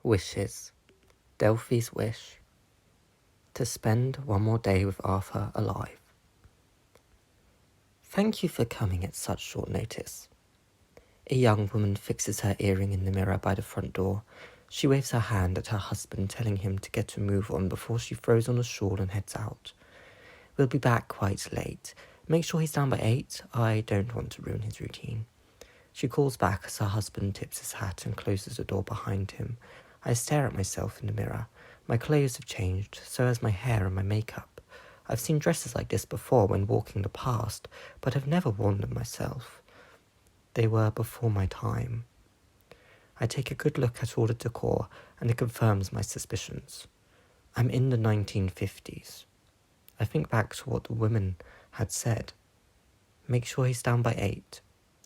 Wishes. Delphi's wish. To spend one more day with Arthur alive. Thank you for coming at such short notice. A young woman fixes her earring in the mirror by the front door. She waves her hand at her husband, telling him to get a move on before she throws on a shawl and heads out. We'll be back quite late. Make sure he's down by 8. I don't want to ruin his routine. She calls back as her husband tips his hat and closes the door behind him. I stare at myself in the mirror. My clothes have changed, so has my hair and my makeup. I've seen dresses like this before when walking the past, but have never worn them myself. They were before my time. I take a good look at all the decor, and it confirms my suspicions. I'm in the 1950s. I think back to what the women had said. Make sure he's down by 8.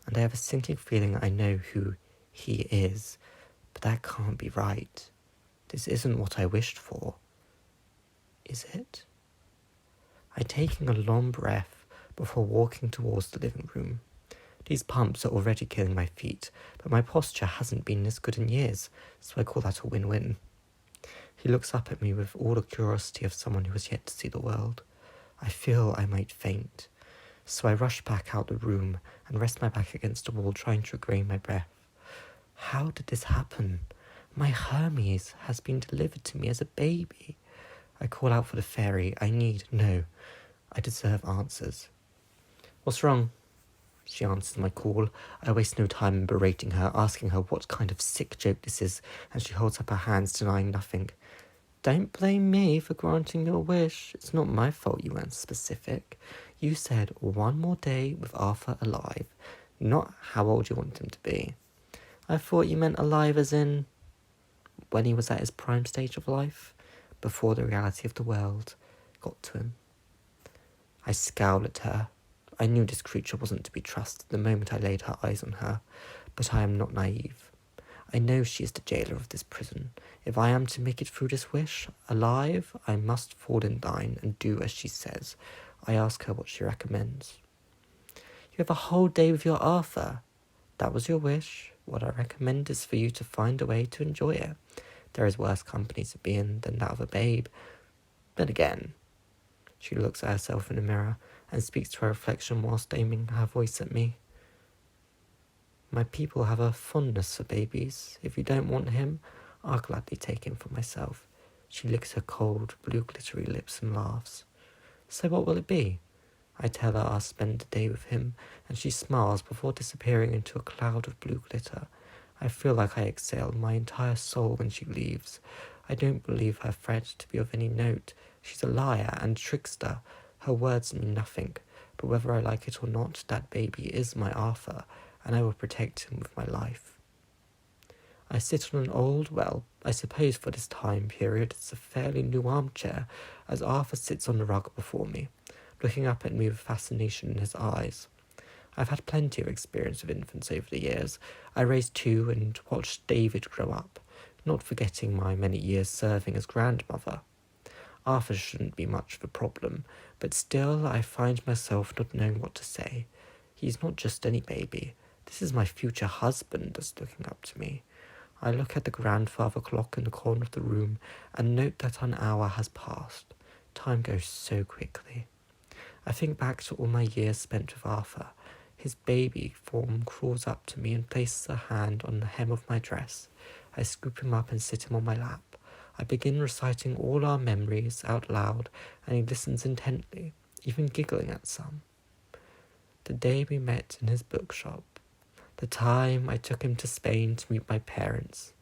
And I have a sinking feeling I know who he is, but that can't be right. This isn't what I wished for. Is it? I'm taking a long breath before walking towards the living room. These pumps are already killing my feet, but my posture hasn't been this good in years, so I call that a win-win. He looks up at me with all the curiosity of someone who has yet to see the world. I feel I might faint, so I rush back out the room and rest my back against the wall, trying to regain my breath. How did this happen? My Hermes has been delivered to me as a baby. I call out for the fairy. I deserve answers. What's wrong? She answers my call. I waste no time in berating her, asking her what kind of sick joke this is, and she holds up her hands, denying nothing. Don't blame me for granting your wish. It's not my fault you weren't specific. You said one more day with Arthur alive, not how old you want him to be. I thought you meant alive as in when he was at his prime stage of life, before the reality of the world got to him. I scowl at her. I knew this creature wasn't to be trusted the moment I laid her eyes on her, but I am not naive. I know she is the jailer of this prison. If I am to make it through this wish alive, I must fall in line and do as she says. I ask her what she recommends. You have a whole day with your Arthur. That was your wish. What I recommend is for you to find a way to enjoy it. There is worse company to be in than that of a babe. Then again, she looks at herself in the mirror and speaks to her reflection whilst aiming her voice at me. My people have a fondness for babies. If you don't want him, I'll gladly take him for myself. She licks her cold, blue glittery lips and laughs. So what will it be? I tell her I'll spend the day with him, and she smiles before disappearing into a cloud of blue glitter. I feel like I exhale my entire soul when she leaves. I don't believe her threat to be of any note. She's a liar and trickster. Her words mean nothing, but whether I like it or not, that baby is my Arthur, and I will protect him with my life. I sit on an old, I suppose for this time period it's a fairly new armchair, as Arthur sits on the rug before me, looking up at me with fascination in his eyes. I've had plenty of experience with infants over the years. I raised 2 and watched David grow up, not forgetting my many years serving as grandmother. Arthur shouldn't be much of a problem, but still I find myself not knowing what to say. He's not just any baby. This is my future husband that's looking up to me. I look at the grandfather clock in the corner of the room and note that an hour has passed. Time goes so quickly. I think back to all my years spent with Arthur. His baby form crawls up to me and places a hand on the hem of my dress. I scoop him up and sit him on my lap. I begin reciting all our memories out loud, and he listens intently, even giggling at some. The day we met in his bookshop. The time I took him to Spain to meet my parents.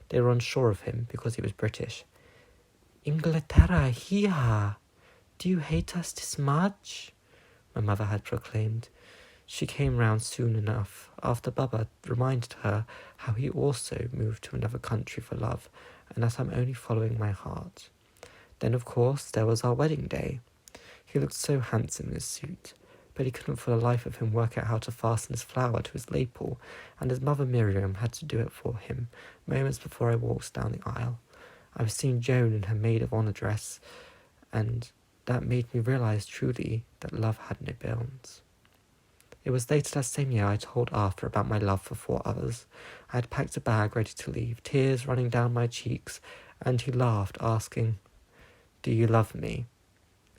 They were unsure of him because he was British. Inglaterra, here! Do you hate us this much? My mother had proclaimed. She came round soon enough, after Baba reminded her how he also moved to another country for love, and that I'm only following my heart. Then, of course, there was our wedding day. He looked so handsome in his suit, but he couldn't for the life of him work out how to fasten his flower to his lapel, and his mother Miriam had to do it for him, moments before I walked down the aisle. I was seeing Joan in her maid of honour dress, and that made me realise truly that love had no bounds. It was later that same year I told Arthur about my love for 4 others. I had packed a bag ready to leave, tears running down my cheeks, and he laughed, asking, "Do you love me?"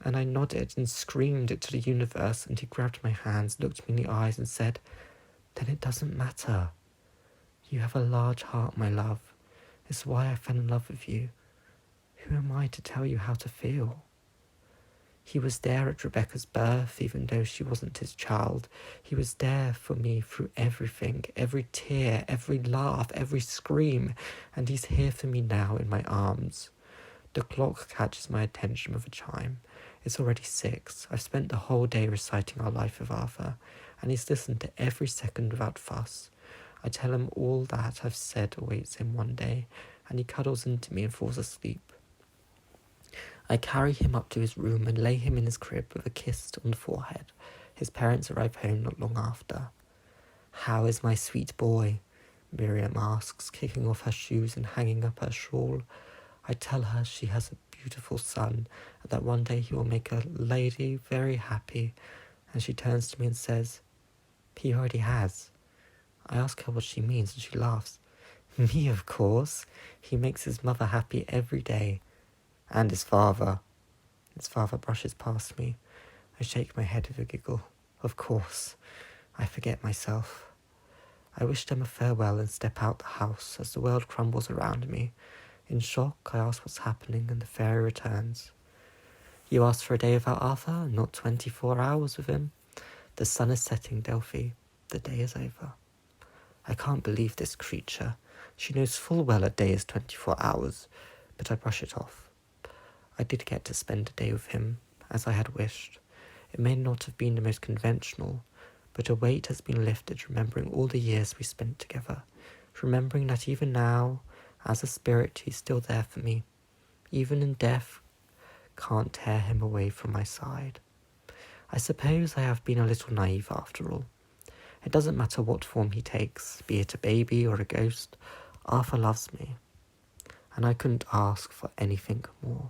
And I nodded and screamed it to the universe, and he grabbed my hands, looked me in the eyes, and said, "Then it doesn't matter. You have a large heart, my love. It's why I fell in love with you. Who am I to tell you how to feel?" He was there at Rebecca's birth, even though she wasn't his child. He was there for me through everything, every tear, every laugh, every scream, and he's here for me now in my arms. The clock catches my attention with a chime. It's already 6. I've spent the whole day reciting our life with Arthur, and he's listened to every second without fuss. I tell him all that I've said awaits him one day, and he cuddles into me and falls asleep. I carry him up to his room and lay him in his crib with a kiss on the forehead. His parents arrive home not long after. "How is my sweet boy?" Miriam asks, kicking off her shoes and hanging up her shawl. I tell her she has a beautiful son, and that one day he will make a lady very happy, and she turns to me and says, "He already has." I ask her what she means, and she laughs. "Me, of course. He makes his mother happy every day. And his father." His father brushes past me. I shake my head with a giggle. Of course. I forget myself. I wish them a farewell and step out the house as the world crumbles around me. In shock, I ask what's happening, and the fairy returns. "You asked for a day without Arthur, not 24 hours with him. The sun is setting, Delphi. The day is over." I can't believe this creature. She knows full well a day is 24 hours, but I brush it off. I did get to spend a day with him, as I had wished. It may not have been the most conventional, but a weight has been lifted remembering all the years we spent together, remembering that even now, as a spirit, he's still there for me. Even in death, can't tear him away from my side. I suppose I have been a little naive after all. It doesn't matter what form he takes, be it a baby or a ghost, Arthur loves me, and I couldn't ask for anything more.